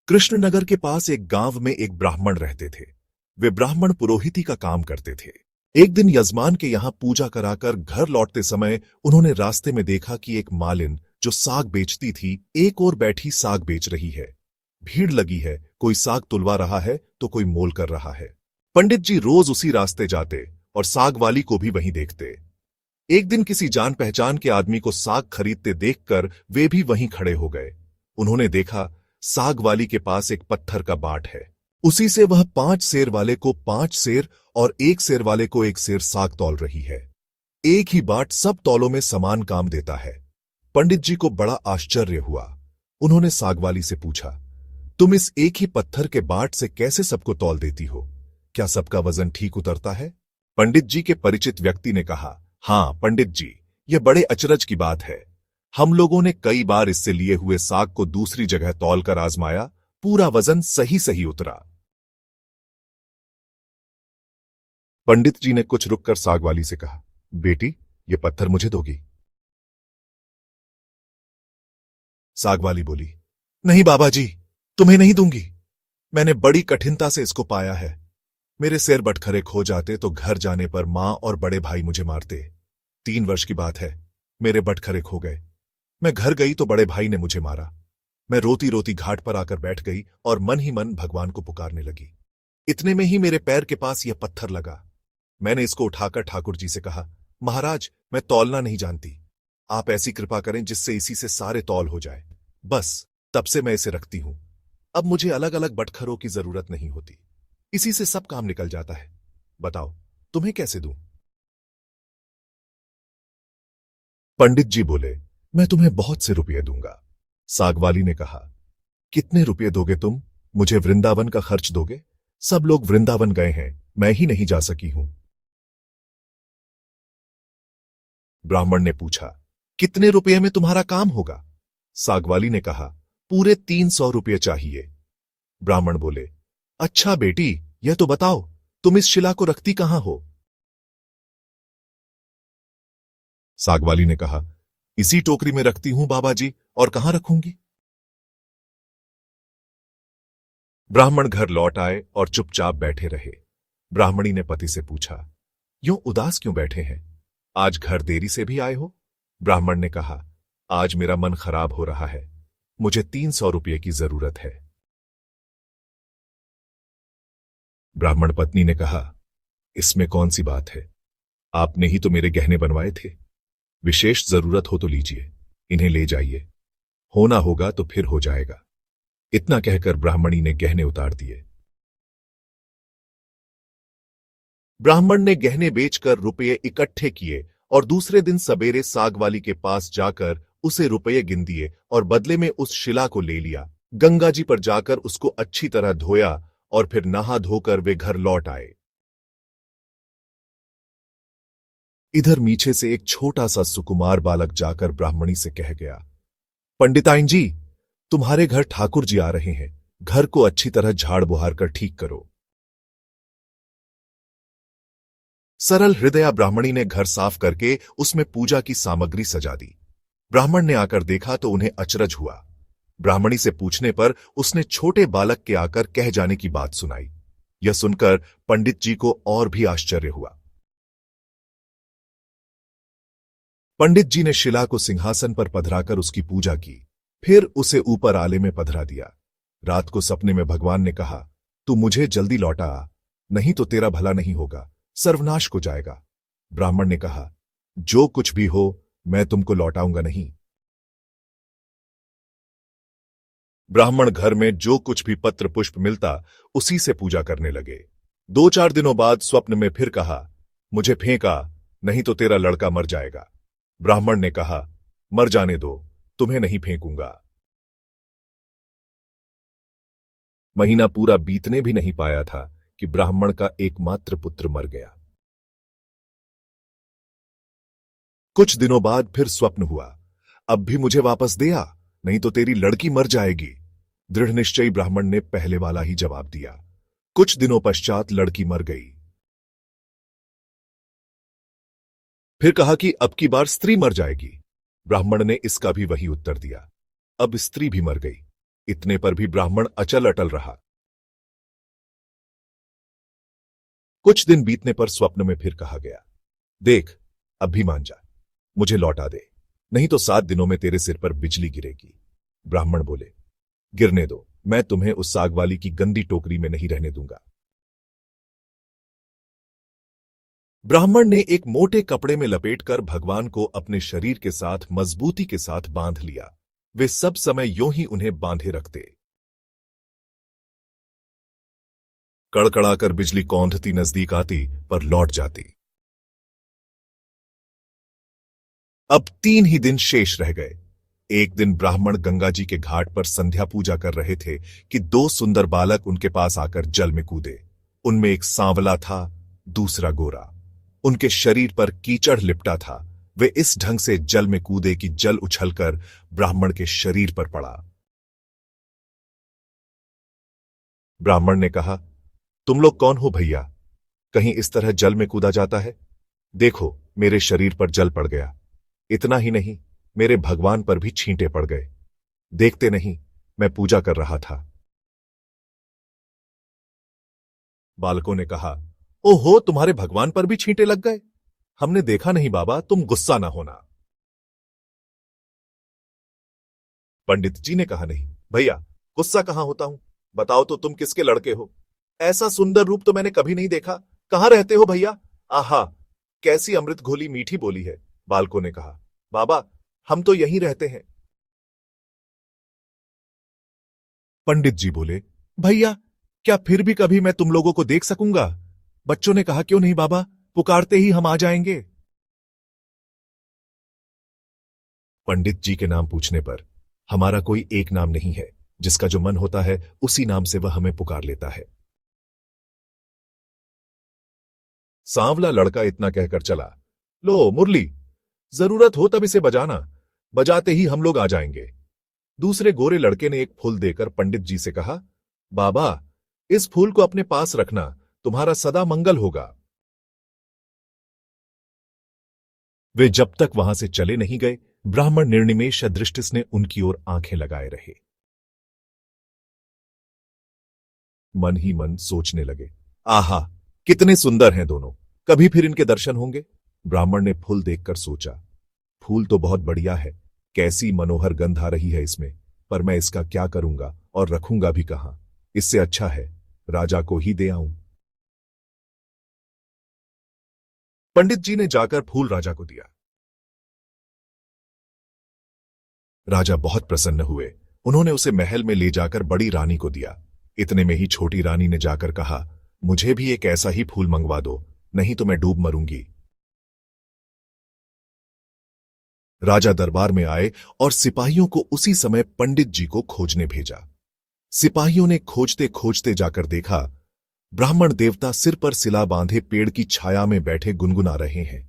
कृष्णनगर के पास एक गांव में एक ब्राह्मण रहते थे। वे ब्राह्मण पुरोहिती का काम करते थे। एक दिन यजमान के यहां पूजा कराकर घर लौटते समय उन्होंने रास्ते में देखा कि एक मालिन जो साग बेचती थी एक और बैठी साग बेच रही है। भीड़ लगी है, कोई साग तुलवा रहा है तो कोई मोल कर रहा है। पंडित जी रोज उसी रास्ते जाते और साग वाली को भी वहीं देखते। एक दिन किसी जान पहचान के आदमी को साग खरीदते देखकर वे भी वहीं खड़े हो गए। उन्होंने देखा साग वाली के पास एक पत्थर का बाट है। उसी से वह 5 सेर वाले को 5 सेर और 1 सेर वाले को 1 सेर साग तौल रही है। एक ही बाट सब तौलों में समान काम देता है। पंडित जी को बड़ा आश्चर्य हुआ। उन्होंने साग वाली से पूछा, तुम इस एक ही पत्थर के बाट से कैसे सबको तौल देती हो? क्या सबका वजन ठीक उतरता है? पंडित जी के परिचित व्यक्ति ने कहा, हाँ पंडित जी, यह बड़े अचरज की बात है। हम लोगों ने कई बार इससे लिए हुए साग को दूसरी जगह तौल कर आजमाया, पूरा वजन सही सही उतरा। पंडित जी ने कुछ रुककर साग वाली से कहा, बेटी, यह पत्थर मुझे दोगी? साग वाली बोली, नहीं बाबा जी, तुम्हें नहीं दूंगी। मैंने बड़ी कठिनता से इसको पाया है। मेरे सिर बटखरे खो जाते तो घर जाने पर मां और बड़े भाई मुझे मारते। 3 वर्ष की बात है, मेरे बटखरे खो गए। मैं घर गई तो बड़े भाई ने मुझे मारा। मैं रोती रोती घाट पर आकर बैठ गई और मन ही मन भगवान को पुकारने लगी। इतने में ही मेरे पैर के पास यह पत्थर लगा। मैंने इसको उठाकर ठाकुर जी से कहा, महाराज, मैं तौलना नहीं जानती। आप ऐसी कृपा करें जिससे इसी से सारे तौल हो जाए। बस तब से मैं इसे रखती हूं। अब मुझे अलग अलग बटखरों की जरूरत नहीं होती। इसी से सब काम निकल जाता है। बताओ, तुम्हें कैसे दूं? पंडित जी बोले, मैं तुम्हें बहुत से रुपये दूंगा। सागवाली ने कहा, कितने रुपये दोगे तुम? मुझे वृंदावन का खर्च दोगे? सब लोग वृंदावन गए हैं, मैं ही नहीं जा सकी हूं। ब्राह्मण ने पूछा, कितने रुपये में तुम्हारा काम होगा? सागवाली ने कहा, पूरे 300 रुपये चाहिए। ब्राह्मण बोले, अच्छा बेटी, यह तो बताओ, तुम इस शिला को रखती कहां हो? सागवाली ने कहा, इसी टोकरी में रखती हूं बाबा जी, और कहां रखूंगी? ब्राह्मण घर लौट आए और चुपचाप बैठे रहे। ब्राह्मणी ने पति से पूछा, यूं उदास क्यों बैठे हैं? आज घर देरी से भी आए हो? ब्राह्मण ने कहा, आज मेरा मन खराब हो रहा है। मुझे 300 रुपये की जरूरत है। ब्राह्मण पत्नी ने कहा, इसमें कौन सी बात है? आपने ही तो मेरे गहने बनवाए थे। विशेष जरूरत हो तो लीजिए, इन्हें ले जाइए। होना होगा तो फिर हो जाएगा। इतना कहकर ब्राह्मणी ने गहने उतार दिए। ब्राह्मण ने गहने बेचकर रुपये इकट्ठे किए और दूसरे दिन सवेरे सागवाली के पास जाकर उसे रुपये गिन दिए और बदले में उस शिला को ले लिया। गंगा जी पर जाकर उसको अच्छी तरह धोया और फिर नहा धोकर वे घर लौट आए। इधर मीछे से एक छोटा सा सुकुमार बालक जाकर ब्राह्मणी से कह गया, पंडिताइन जी, तुम्हारे घर ठाकुर जी आ रहे हैं, घर को अच्छी तरह झाड़ बुहार कर ठीक करो। सरल हृदया ब्राह्मणी ने घर साफ करके उसमें पूजा की सामग्री सजा दी। ब्राह्मण ने आकर देखा तो उन्हें अचरज हुआ। ब्राह्मणी से पूछने पर उसने छोटे बालक के आकर कह जाने की बात सुनाई। यह सुनकर पंडित जी को और भी आश्चर्य हुआ। पंडित जी ने शिला को सिंहासन पर पधराकर उसकी पूजा की, फिर उसे ऊपर आले में पधरा दिया। रात को सपने में भगवान ने कहा, तू मुझे जल्दी लौटा आ, नहीं तो तेरा भला नहीं होगा, सर्वनाश को जाएगा। ब्राह्मण ने कहा, जो कुछ भी हो, मैं तुमको लौटाऊंगा नहीं। ब्राह्मण घर में जो कुछ भी पत्र पुष्प मिलता उसी से पूजा करने लगे। 2-4 दिनों बाद स्वप्न में फिर कहा, मुझे फेंका, नहीं तो तेरा लड़का मर जाएगा। ब्राह्मण ने कहा, मर जाने दो, तुम्हें नहीं फेंकूंगा। महीना पूरा बीतने भी नहीं पाया था कि ब्राह्मण का एकमात्र पुत्र मर गया। कुछ दिनों बाद फिर स्वप्न हुआ, अब भी मुझे वापस दे आ, नहीं तो तेरी लड़की मर जाएगी। दृढ़ निश्चयी ब्राह्मण ने पहले वाला ही जवाब दिया। कुछ दिनों पश्चात लड़की मर गई। फिर कहा कि अब की बार स्त्री मर जाएगी। ब्राह्मण ने इसका भी वही उत्तर दिया। अब स्त्री भी मर गई। इतने पर भी ब्राह्मण अचल अटल रहा। कुछ दिन बीतने पर स्वप्न में फिर कहा गया, देख, अब भी मान जा, मुझे लौटा दे, नहीं तो 7 दिनों में तेरे सिर पर बिजली गिरेगी। ब्राह्मण बोले, गिरने दो, मैं तुम्हें उस साग वाली की गंदी टोकरी में नहीं रहने दूंगा। ब्राह्मण ने एक मोटे कपड़े में लपेटकर भगवान को अपने शरीर के साथ मजबूती के साथ बांध लिया। वे सब समय यूं ही उन्हें बांधे रखते। कड़कड़ाकर बिजली कौंधती नजदीक आती पर लौट जाती। अब 3 ही दिन शेष रह गए। एक दिन ब्राह्मण गंगा जी के घाट पर संध्या पूजा कर रहे थे कि 2 सुंदर बालक उनके पास आकर जल में कूदे। उनमें एक सांवला था, दूसरा गोरा। उनके शरीर पर कीचड़ लिपटा था। वे इस ढंग से जल में कूदे कि जल उछलकर ब्राह्मण के शरीर पर पड़ा। ब्राह्मण ने कहा, तुम लोग कौन हो भैया? कहीं इस तरह जल में कूदा जाता है? देखो, मेरे शरीर पर जल पड़ गया। इतना ही नहीं, मेरे भगवान पर भी छींटे पड़ गए। देखते नहीं, मैं पूजा कर रहा था। बालकों ने कहा, ओहो, तुम्हारे भगवान पर भी छींटे लग गए? हमने देखा नहीं बाबा, तुम गुस्सा ना होना। पंडित जी ने कहा, नहीं भैया, गुस्सा कहां होता हूं। बताओ तो तुम किसके लड़के हो? ऐसा सुंदर रूप तो मैंने कभी नहीं देखा। कहां रहते हो भैया? आहा, कैसी अमृत घोली मीठी बोली है। बालकों ने कहा, बाबा, हम तो यहीं रहते हैं। पंडित जी बोले, भैया, क्या फिर भी कभी मैं तुम लोगों को देख सकूंगा? बच्चों ने कहा, क्यों नहीं बाबा, पुकारते ही हम आ जाएंगे। पंडित जी के नाम पूछने पर, हमारा कोई एक नाम नहीं है। जिसका जो मन होता है उसी नाम से वह हमें पुकार लेता है। सांवला लड़का इतना कहकर चला। लो मुरली, जरूरत हो तब इसे बजाना, बजाते ही हम लोग आ जाएंगे। दूसरे गोरे लड़के ने एक फूल देकर पंडित जी से कहा, बाबा, इस फूल को अपने पास रखना, तुम्हारा सदा मंगल होगा। वे जब तक वहां से चले नहीं गए, ब्राह्मण निर्निमेष दृष्टि ने उनकी ओर आंखें लगाए रहे। मन ही मन सोचने लगे, आहा, कितने सुंदर हैं दोनों, कभी फिर इनके दर्शन होंगे। ब्राह्मण ने फूल देखकर सोचा, फूल तो बहुत बढ़िया है, कैसी मनोहर गंध आ रही है इसमें, पर मैं इसका क्या करूंगा और रखूंगा भी कहां? इससे अच्छा है राजा को ही दे आऊं। पंडित जी ने जाकर फूल राजा को दिया। राजा बहुत प्रसन्न हुए। उन्होंने उसे महल में ले जाकर बड़ी रानी को दिया। इतने में ही छोटी रानी ने जाकर कहा, मुझे भी एक ऐसा ही फूल मंगवा दो, नहीं तो मैं डूब मरूंगी। राजा दरबार में आए और सिपाहियों को उसी समय पंडित जी को खोजने भेजा। सिपाहियों ने खोजते खोजते जाकर देखा, ब्राह्मण देवता सिर पर सिला बांधे पेड़ की छाया में बैठे गुनगुना रहे हैं।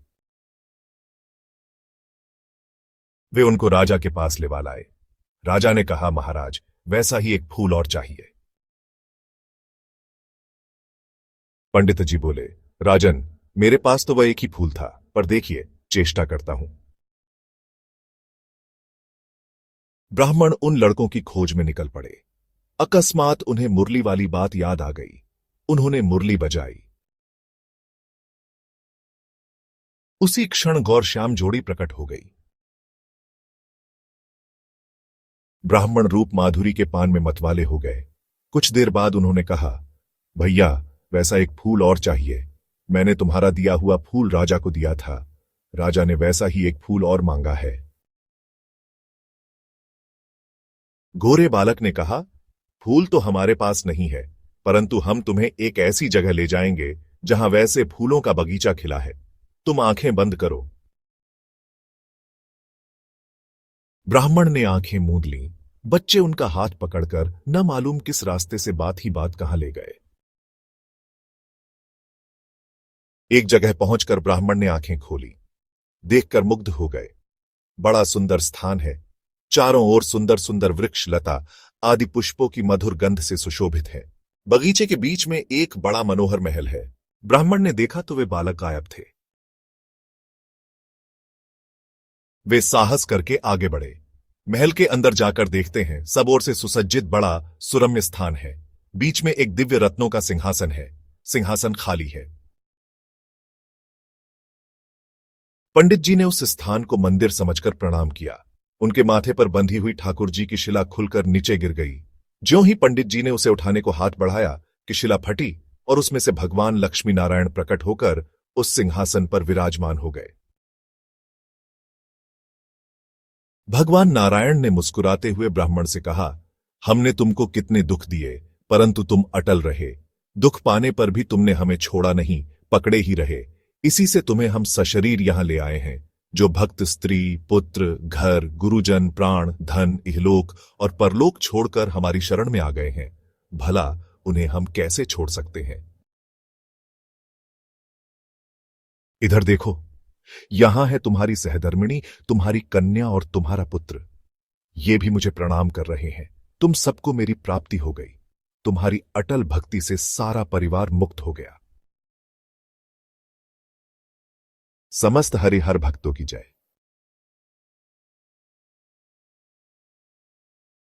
वे उनको राजा के पास लेवा लाए। राजा ने कहा, महाराज, वैसा ही एक फूल और चाहिए। पंडित जी बोले, राजन, मेरे पास तो वह एक ही फूल था, पर देखिए, चेष्टा करता हूं। ब्राह्मण उन लड़कों की खोज में निकल पड़े। अकस्मात उन्हें मुरली वाली बात याद आ गई। उन्होंने मुरली बजाई। उसी क्षण गौरश्याम जोड़ी प्रकट हो गई। ब्राह्मण रूप माधुरी के पान में मतवाले हो गए। कुछ देर बाद उन्होंने कहा, भैया, वैसा एक फूल और चाहिए। मैंने तुम्हारा दिया हुआ फूल राजा को दिया था, राजा ने वैसा ही एक फूल और मांगा है। गोरे बालक ने कहा, फूल तो हमारे पास नहीं है, परंतु हम तुम्हें एक ऐसी जगह ले जाएंगे जहां वैसे फूलों का बगीचा खिला है। तुम आंखें बंद करो। ब्राह्मण ने आंखें मूंद लीं। बच्चे उनका हाथ पकड़कर न मालूम किस रास्ते से बात ही बात कहां ले गए। एक जगह पहुंचकर ब्राह्मण ने आंखें खोली। देखकर मुग्ध हो गए। बड़ा सुंदर स्थान है। चारों ओर सुंदर सुंदर वृक्ष लता आदि पुष्पों की मधुर गंध से सुशोभित है। बगीचे के बीच में एक बड़ा मनोहर महल है। ब्राह्मण ने देखा तो वे बालक गायब थे। वे साहस करके आगे बढ़े। महल के अंदर जाकर देखते हैं, सब ओर से सुसज्जित बड़ा सुरम्य स्थान है। बीच में एक दिव्य रत्नों का सिंहासन है। सिंहासन खाली है। पंडित जी ने उस स्थान को मंदिर समझकर प्रणाम किया। उनके माथे पर बंधी हुई ठाकुर जी की शिला खुलकर नीचे गिर गई। ज्यों ही पंडित जी ने उसे उठाने को हाथ बढ़ाया कि शिला फटी और उसमें से भगवान लक्ष्मी नारायण प्रकट होकर उस सिंहासन पर विराजमान हो गए। भगवान नारायण ने मुस्कुराते हुए ब्राह्मण से कहा, हमने तुमको कितने दुख दिए, परंतु तुम अटल रहे। दुख पाने पर भी तुमने हमें छोड़ा नहीं, पकड़े ही रहे। इसी से तुम्हें हम सशरीर यहां ले आए हैं। जो भक्त स्त्री, पुत्र, घर, गुरुजन, प्राण, धन, इहलोक और परलोक छोड़कर हमारी शरण में आ गए हैं, भला उन्हें हम कैसे छोड़ सकते हैं। इधर देखो, यहां है तुम्हारी सहधर्मिणी, तुम्हारी कन्या और तुम्हारा पुत्र। ये भी मुझे प्रणाम कर रहे हैं। तुम सबको मेरी प्राप्ति हो गई। तुम्हारी अटल भक्ति से सारा परिवार मुक्त हो गया। समस्त हरिहर भक्तों की जय।